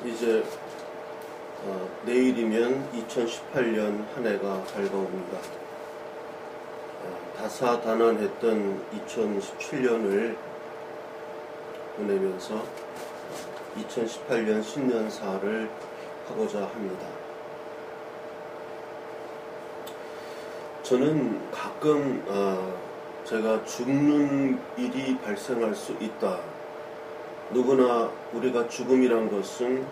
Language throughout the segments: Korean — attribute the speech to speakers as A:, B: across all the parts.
A: 이제 내일이면 2018년 한 해가 밝아옵니다. 다사다난했던 2017년을 보내면서 2018년 신년사를 하고자 합니다. 저는 가끔 제가 죽는 일이 발생할 수 있다. 누구나 우리가 죽음이란 것은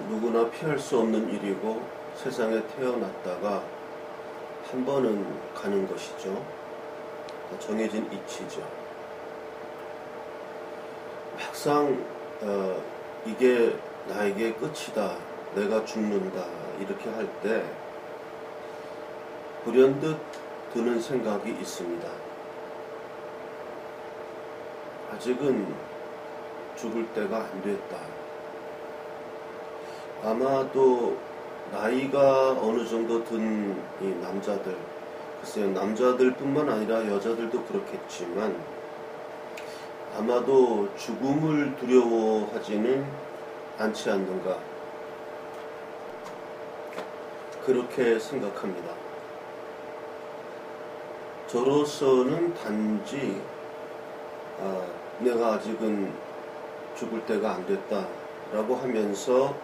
A: 누구나 피할 수 없는 일이고 세상에 태어났다가 한 번은 가는 것이죠. 정해진 이치죠. 막상 이게 나에게 끝이다, 내가 죽는다 이렇게 할 때 불현듯 드는 생각이 있습니다. 아직은 죽을 때가 안 됐다. 아마도 나이가 어느 정도 든 이 남자들, 글쎄요, 남자들 뿐만 아니라 여자들도 그렇겠지만 아마도 죽음을 두려워하지는 않지 않는가, 그렇게 생각합니다. 저로서는 단지 내가 아직은 죽을 때가 안 됐다 라고 하면서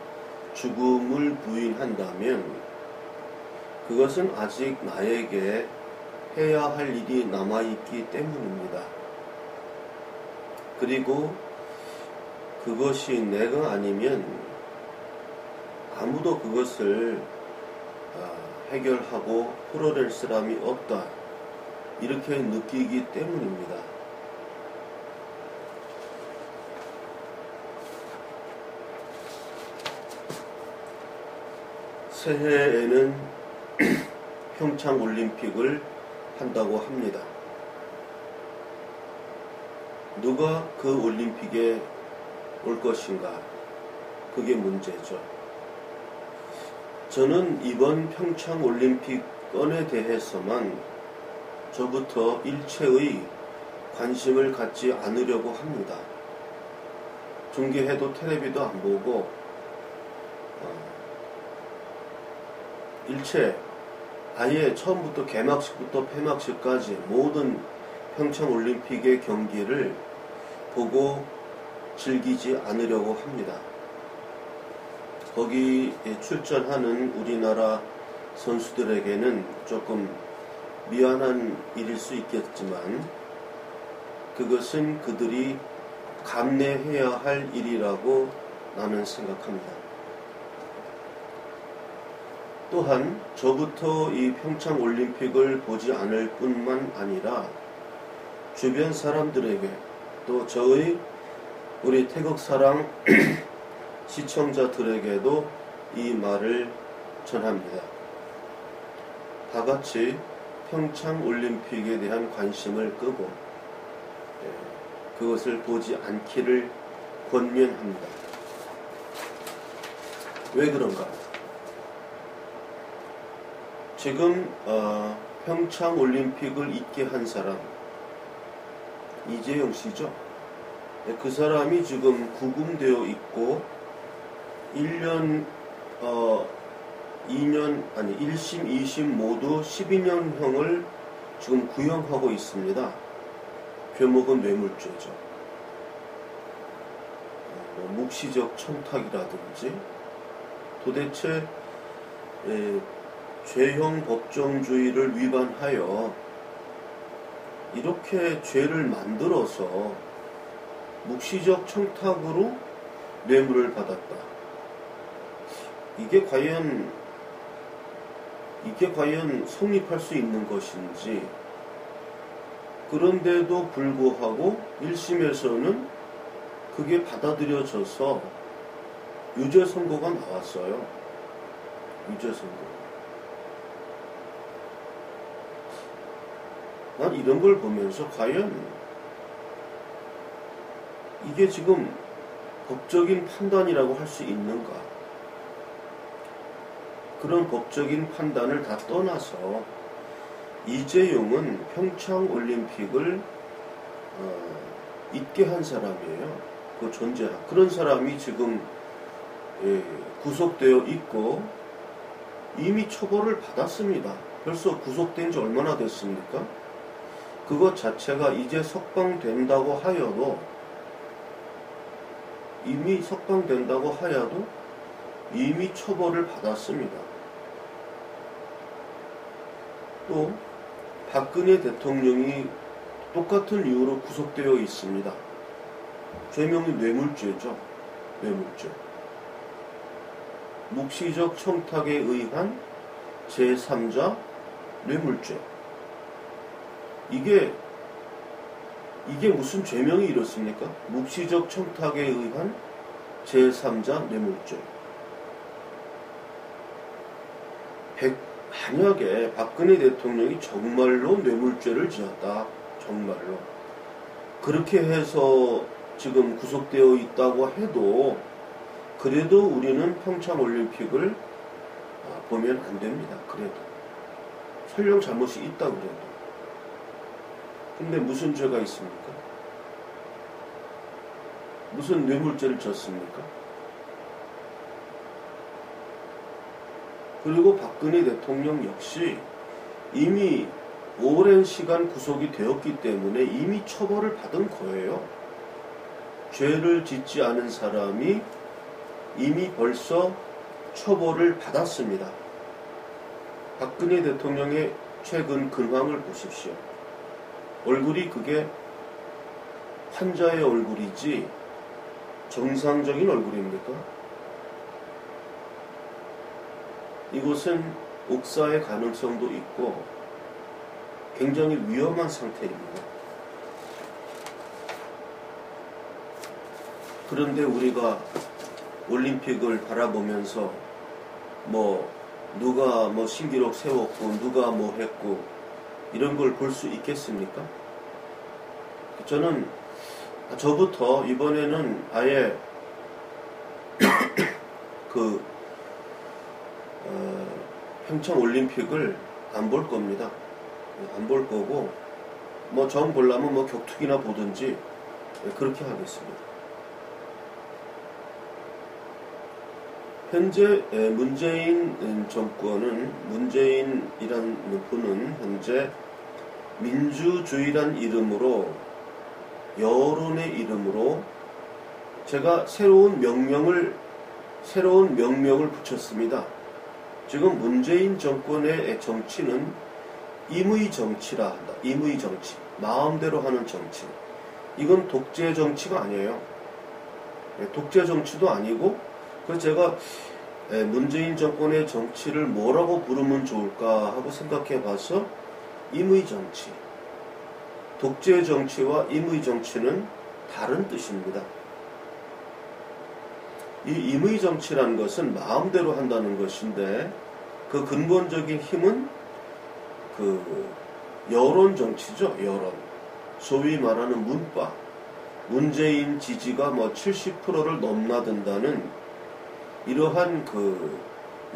A: 죽음을 부인한다면 그것은 아직 나에게 해야 할 일이 남아있기 때문입니다. 그리고 그것이 내가 아니면 아무도 그것을 해결하고 풀어낼 사람이 없다, 이렇게 느끼기 때문입니다. 새해에는 평창올림픽을 한다고 합니다. 누가 그 올림픽에 올 것인가? 그게 문제죠. 저는 이번 평창올림픽 건에 대해서만 저부터 일체의 관심을 갖지 않으려고 합니다. 중계해도 텔레비도 안 보고 일체 아예 처음부터 개막식부터 폐막식까지 모든 평창올림픽의 경기를 보고 즐기지 않으려고 합니다. 거기에 출전하는 우리나라 선수들에게는 조금 미안한 일일 수 있겠지만 그것은 그들이 감내해야 할 일이라고 나는 생각합니다. 또한 저부터 이 평창올림픽을 보지 않을 뿐만 아니라 주변 사람들에게 또 저의 우리 태극사랑 시청자들에게도 이 말을 전합니다. 다 같이 평창올림픽에 대한 관심을 끄고 그것을 보지 않기를 권면합니다. 왜 그런가? 지금 평창올림픽을 있게 한 사람 이재용 씨죠. 그 사람이 지금 구금되어 있고 1년 1심 2심 모두 12년형을 지금 구형하고 있습니다. 죄목은 뇌물죄죠. 묵시적 청탁이라든지 도대체 죄형 법정주의를 위반하여 이렇게 죄를 만들어서 묵시적 청탁으로 뇌물을 받았다. 이게 과연 성립할 수 있는 것인지. 그런데도 불구하고 1심에서는 그게 받아들여져서 유죄 선고가 나왔어요. 유죄 선고. 난 이런 걸 보면서 과연 이게 지금 법적인 판단이라고 할 수 있는가? 그런 법적인 판단을 다 떠나서 이재용은 평창올림픽을 있게 한 사람이에요. 그 존재한 그런 사람이 지금 구속되어 있고 이미 처벌을 받았습니다. 벌써 구속된 지 얼마나 됐습니까? 그것 자체가 이제 석방된다고 하여도 이미 처벌을 받았습니다. 또 박근혜 대통령이 똑같은 이유로 구속되어 있습니다. 죄명이 뇌물죄죠. 뇌물죄. 묵시적 청탁에 의한 제3자 뇌물죄. 이게 무슨 죄명이 이렇습니까? 묵시적 청탁에 의한 제3자 뇌물죄. 만약에 박근혜 대통령이 정말로 뇌물죄를 지었다. 정말로. 그렇게 해서 지금 구속되어 있다고 해도 그래도 우리는 평창올림픽을 보면 안 됩니다. 그래도. 설령 잘못이 있다 그래도. 근데 무슨 죄가 있습니까? 무슨 뇌물죄를 졌습니까? 그리고 박근혜 대통령 역시 이미 오랜 시간 구속이 되었기 때문에 이미 처벌을 받은 거예요. 죄를 짓지 않은 사람이 이미 벌써 처벌을 받았습니다. 박근혜 대통령의 최근 근황을 보십시오. 얼굴이 그게 환자의 얼굴이지 정상적인 얼굴입니까? 이곳은 옥사의 가능성도 있고 굉장히 위험한 상태입니다. 그런데 우리가 올림픽을 바라보면서 누가 신기록 세웠고 누가 했고 이런 걸 볼 수 있겠습니까? 저는 저부터 이번에는 아예 평창올림픽을 안 볼 겁니다. 안 볼 거고 정 보려면 격투기나 보든지 그렇게 하겠습니다. 현재 문재인 정권은 문재인이란 분은 현재 민주주의란 이름으로 여론의 이름으로 제가 새로운 명명을 붙였습니다. 지금 문재인 정권의 정치는 임의 정치라 한다. 임의 정치. 마음대로 하는 정치. 이건 독재 정치가 아니에요. 독재 정치도 아니고 그래서 제가 문재인 정권의 정치를 뭐라고 부르면 좋을까 하고 생각해 봐서 임의 정치. 독재 정치와 임의 정치는 다른 뜻입니다. 이 임의 정치라는 것은 마음대로 한다는 것인데 그 근본적인 힘은 여론 정치죠. 여론. 소위 말하는 문파. 문재인 지지가 70%를 넘나든다는 이러한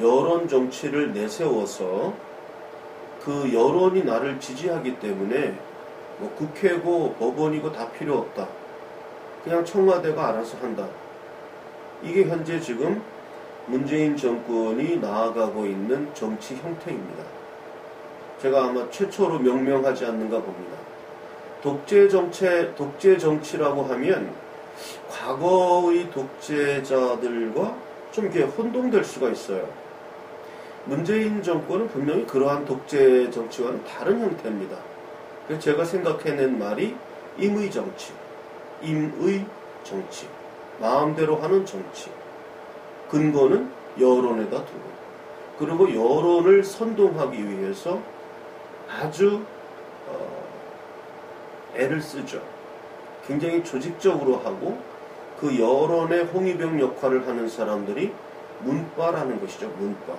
A: 여론 정치를 내세워서 그 여론이 나를 지지하기 때문에 국회고 법원이고 다 필요 없다. 그냥 청와대가 알아서 한다. 이게 현재 지금 문재인 정권이 나아가고 있는 정치 형태입니다. 제가 아마 최초로 명명하지 않는가 봅니다. 독재 정치라고 하면 과거의 독재자들과 좀 이렇게 혼동될 수가 있어요. 문재인 정권은 분명히 그러한 독재 정치와는 다른 형태입니다. 그래서 제가 생각해낸 말이 임의 정치, 마음대로 하는 정치. 근거는 여론에다 두고. 그리고 여론을 선동하기 위해서 아주 애를 쓰죠. 굉장히 조직적으로 하고 그 여론의 홍위병 역할을 하는 사람들이 문과라는 것이죠. 문과.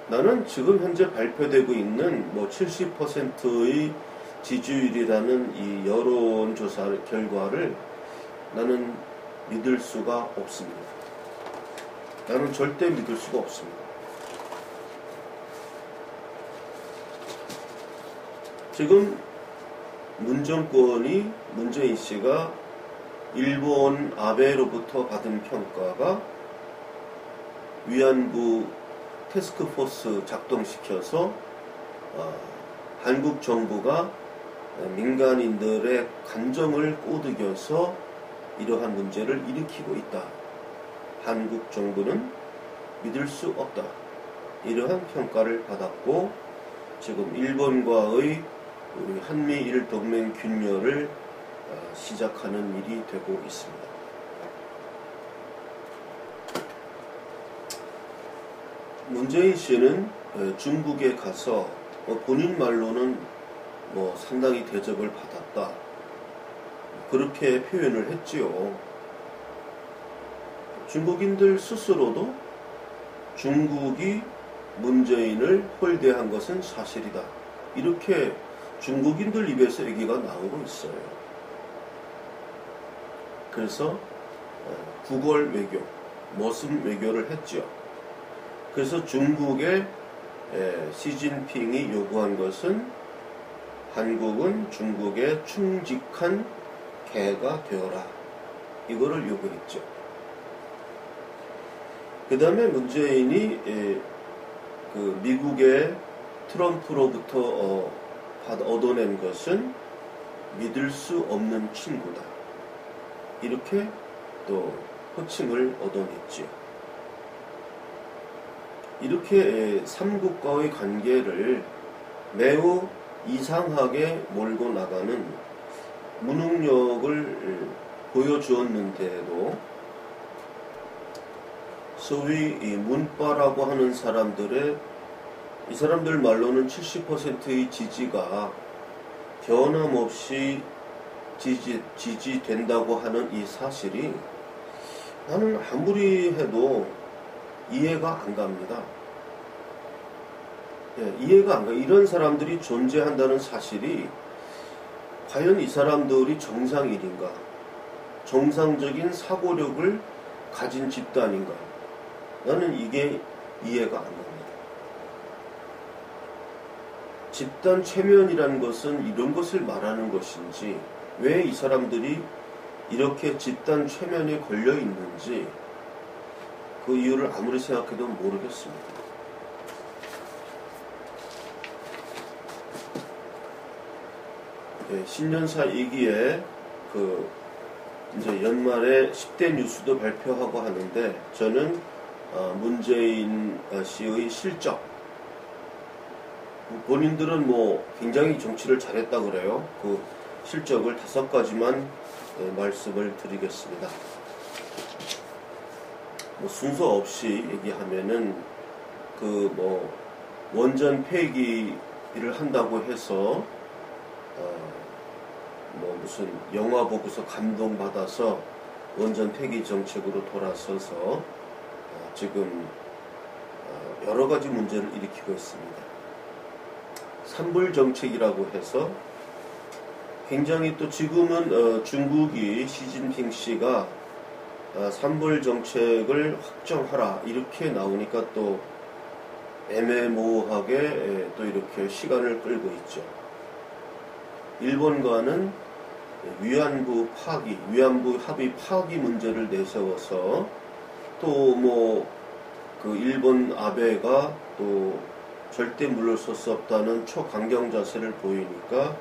A: 나는 지금 현재 발표되고 있는 70%의 지지율이라는 이 여론조사 결과를 나는 믿을 수가 없습니다. 나는 절대 믿을 수가 없습니다. 지금 문재인 씨가 일본 아베로부터 받은 평가가 위안부 태스크포스 작동시켜서 한국 정부가 민간인들의 감정을 꼬드겨서 이러한 문제를 일으키고 있다. 한국 정부는 믿을 수 없다. 이러한 평가를 받았고 지금 일본과의 우리 한미일 동맹 균열을 시작하는 일이 되고 있습니다. 문재인 씨는 중국에 가서 본인 말로는 상당히 대접을 받았다. 그렇게 표현을 했지요. 중국인들 스스로도 중국이 문재인을 홀대한 것은 사실이다. 이렇게 중국인들 입에서 얘기가 나오고 있어요. 그래서 구걸 외교, 모습 외교를 했죠. 그래서 중국의 시진핑이 요구한 것은 한국은 중국의 충직한 개가 되어라. 이거를 요구했죠. 그 다음에 문재인이 그 미국의 트럼프로부터 얻어낸 것은 믿을 수 없는 친구다. 이렇게 또 호칭을 얻어냈죠. 이렇게 삼국과의 관계를 매우 이상하게 몰고 나가는 무능력을 보여주었는데도 소위 문빠라고 하는 사람들의 이 사람들 말로는 70%의 지지가 변함없이 지지된다고 하는 이 사실이 나는 아무리 해도 이해가 안 갑니다. 이해가 안 가. 이런 사람들이 존재한다는 사실이 과연 이 사람들이 정상인인가? 정상적인 사고력을 가진 집단인가? 나는 이게 이해가 안 갑니다. 집단 최면이라는 것은 이런 것을 말하는 것인지, 왜 이 사람들이 이렇게 집단 최면에 걸려 있는지 그 이유를 아무리 생각해도 모르겠습니다. 신년사 2기에 이제 연말에 10대 뉴스도 발표하고 하는데 저는 문재인 씨의 실적, 본인들은 굉장히 정치를 잘했다 그래요. 그 실적을 5가지만 말씀을 드리겠습니다. 순서 없이 얘기하면은 원전 폐기를 한다고 해서 무슨 영화 보고서 감동받아서 원전 폐기 정책으로 돌아서서 지금 여러 가지 문제를 일으키고 있습니다. 산불 정책이라고 해서 굉장히 또 지금은 중국이 시진핑 씨가 산불 정책을 확정하라 이렇게 나오니까 또 애매모호하게 또 이렇게 시간을 끌고 있죠. 일본과는 위안부 합의 파기 문제를 내세워서 또 그 일본 아베가 또 절대 물러설 수 없다는 초강경 자세를 보이니까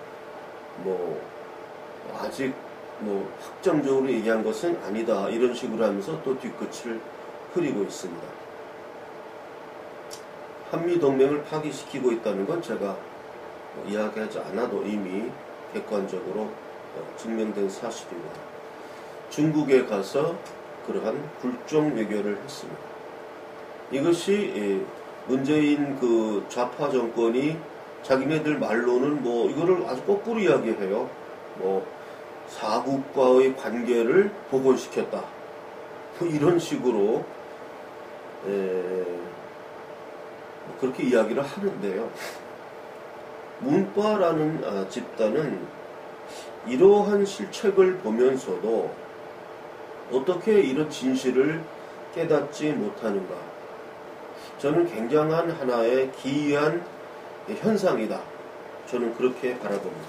A: 아직 확정적으로 얘기한 것은 아니다 이런 식으로 하면서 또 뒤끝을 흐리고 있습니다. 한미동맹을 파기시키고 있다는 건 제가 이야기하지 않아도 이미 객관적으로 증명된 사실입니다. 중국에 가서 그러한 굴종 외교를 했습니다. 이것이 문재인 그 좌파 정권이 자기네들 말로는 이거를 아주 거꾸로 이야기해요. 사국과의 관계를 복원시켰다. 이런 식으로 그렇게 이야기를 하는데요. 문빠라는 집단은 이러한 실책을 보면서도 어떻게 이런 진실을 깨닫지 못하는가? 저는 굉장한 하나의 기이한 현상이다. 저는 그렇게 바라봅니다.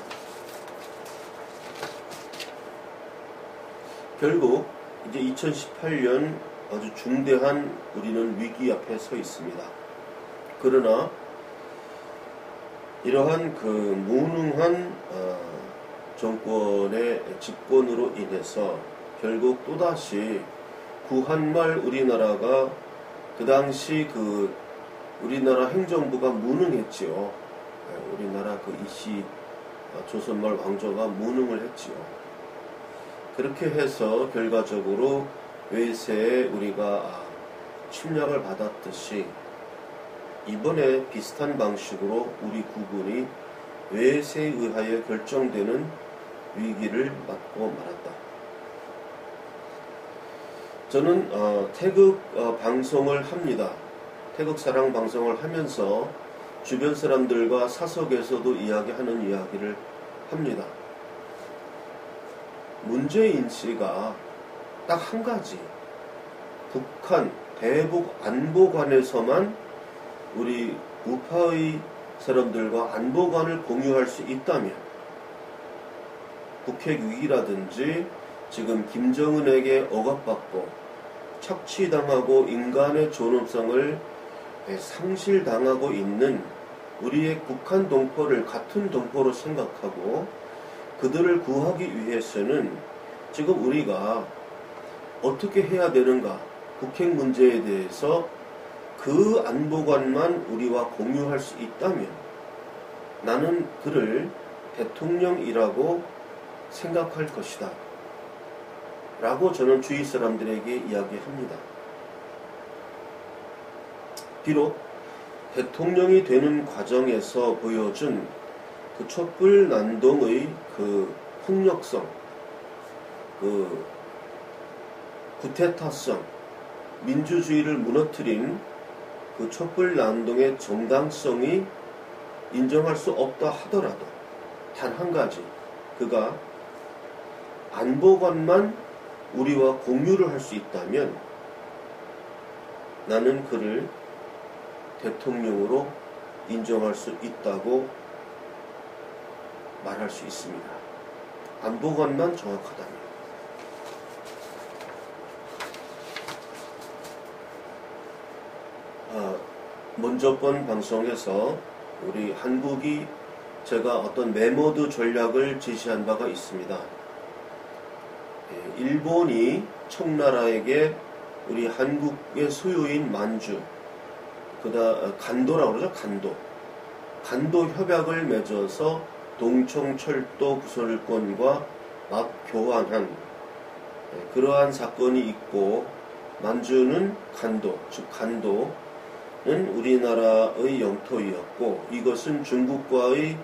A: 결국 이제 2018년 아주 중대한 우리는 위기 앞에 서 있습니다. 그러나 이러한 그 무능한 정권의 집권으로 인해서 결국 또다시 구한말 우리나라가 그 당시 그 우리나라 행정부가 무능했지요. 우리나라 그 이씨 조선말 왕조가 무능을 했지요. 그렇게 해서 결과적으로 외세에 우리가 침략을 받았듯이 이번에 비슷한 방식으로 우리 국군이 외세에 의하여 결정되는 위기를 맞고 말았다. 저는 태극 방송을 합니다. 태극 사랑 방송을 하면서 주변 사람들과 사석에서도 이야기하는 이야기를 합니다. 문재인 씨가 딱 한 가지, 북한 대북 안보관에서만 우리 우파의 사람들과 안보관을 공유할 수 있다면, 북핵 위기라든지 지금 김정은에게 억압받고 착취당하고 인간의 존엄성을 상실당하고 있는 우리의 북한 동포를 같은 동포로 생각하고 그들을 구하기 위해서는 지금 우리가 어떻게 해야 되는가, 북핵 문제에 대해서 그 안보관만 우리와 공유할 수 있다면 나는 그를 대통령이라고 생각할 것이다 라고 저는 주위 사람들에게 이야기합니다. 비록 대통령이 되는 과정에서 보여준 그 촛불난동의 그 폭력성, 그 구테타성, 민주주의를 무너뜨린 그 촛불난동의 정당성이 인정할 수 없다 하더라도 단 한 가지, 그가 안보관만 우리와 공유를 할 수 있다면 나는 그를 대통령으로 인정할 수 있다고 말할 수 있습니다. 안보관만 정확하다면. 먼저 번 방송에서 우리 한국이 제가 어떤 메모드 전략을 제시한 바가 있습니다. 일본이 청나라에게 우리 한국의 소유인 만주, 간도라고 그러죠. 간도 협약을 맺어서 동청철도 부설권과 막 교환한 그러한 사건이 있고, 만주는 간도, 즉 간도는 우리나라의 영토이었고, 이것은 중국과의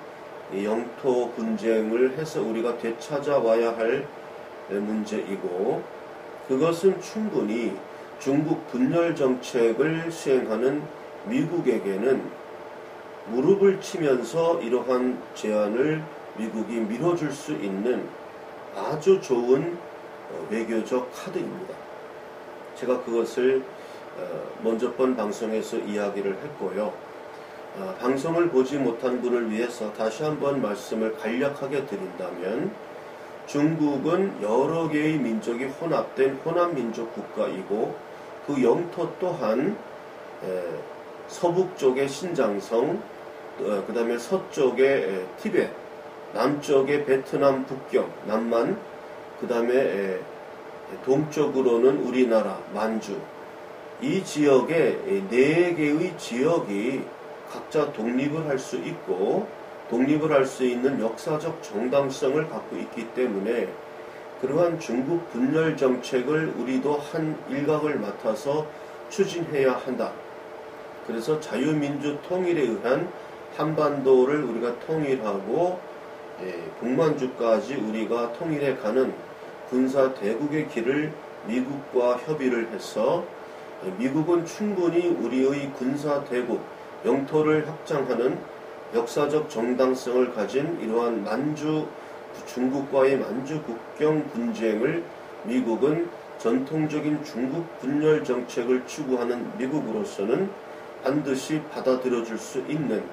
A: 영토 분쟁을 해서 우리가 되찾아와야 할 문제이고, 그것은 충분히 중국 분열 정책을 수행하는 미국에게는 무릎을 치면서 이러한 제안을 미국이 밀어줄 수 있는 아주 좋은 외교적 카드입니다. 제가 그것을 먼저 번 방송에서 이야기를 했고요. 방송을 보지 못한 분을 위해서 다시 한번 말씀을 간략하게 드린다면, 중국은 여러 개의 민족이 혼합된 혼합민족 국가이고, 그 영토 또한 서북 쪽의 신장성, 그 다음에 서쪽의 티베트, 남쪽의 베트남 북경, 남만, 그 다음에 동쪽으로는 우리나라, 만주, 이 지역에 4개의 지역이 각자 독립을 할 수 있고, 독립을 할 수 있는 역사적 정당성을 갖고 있기 때문에 그러한 중국 분열 정책을 우리도 한 일각을 맡아서 추진해야 한다. 그래서 자유민주 통일에 의한 한반도를 우리가 통일하고 북만주까지 우리가 통일해 가는 군사 대국의 길을 미국과 협의를 해서, 미국은 충분히 우리의 군사 대국, 영토를 확장하는 역사적 정당성을 가진 이러한 중국과의 만주 국경 분쟁을 미국은 전통적인 중국 분열 정책을 추구하는 미국으로서는 반드시 받아들여줄 수 있는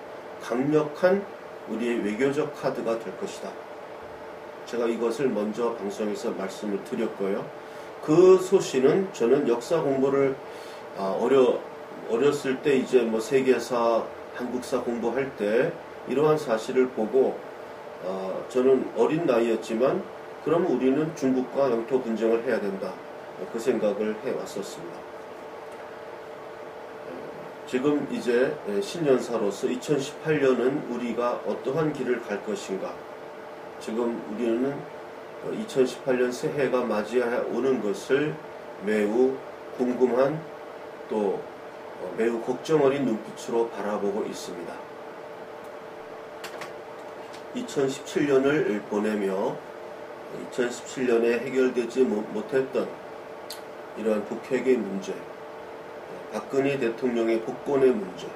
A: 강력한 우리의 외교적 카드가 될 것이다. 제가 이것을 먼저 방송에서 말씀을 드렸고요. 그 소신은 저는 역사 공부를 어렸을 때 이제 뭐 세계사, 한국사 공부할 때 이러한 사실을 보고 저는 어린 나이였지만 그럼 우리는 중국과 영토 분쟁을 해야 된다. 그 생각을 해왔었습니다. 지금 이제 신년사로서 2018년은 우리가 어떠한 길을 갈 것인가. 지금 우리는 2018년 새해가 맞이해 오는 것을 매우 궁금한 또 매우 걱정 어린 눈빛으로 바라보고 있습니다. 2017년을 보내며 2017년에 해결되지 못했던 이러한 북핵의 문제, 박근혜 대통령의 복권의 문제,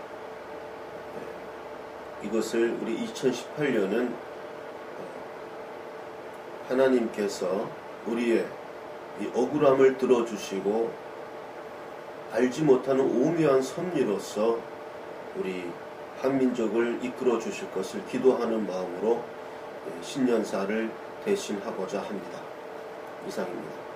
A: 이것을 우리 2018년은 하나님께서 우리의 이 억울함을 들어주시고 알지 못하는 오묘한 섭리로서 우리 한민족을 이끌어 주실 것을 기도하는 마음으로 신년사를 대신하고자 합니다. 이상입니다.